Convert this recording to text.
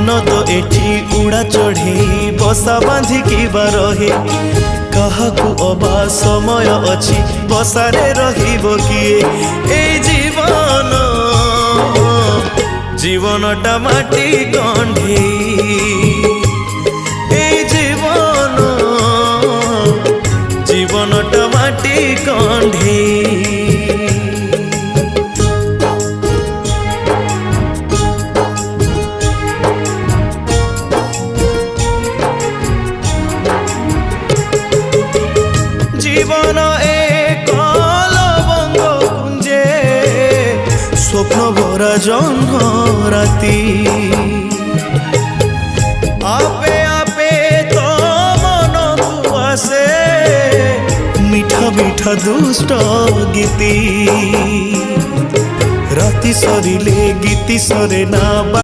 मन तो एठी उड़ा चढ़ी बसा बांधिकी रहे काहाकू अबा समय अच्छी बसारे रहिबो किए ए जीवन जीवनटा माटी गंढेई ए जीवन जीवनटा माटी गंढेई। जीवन एक लवंग कुंजे स्वप्न भरा जन्म राती आपे आपे तो मन को आसे मीठा मीठा दुष्ट गीती राति सरिले गीति सरे ना।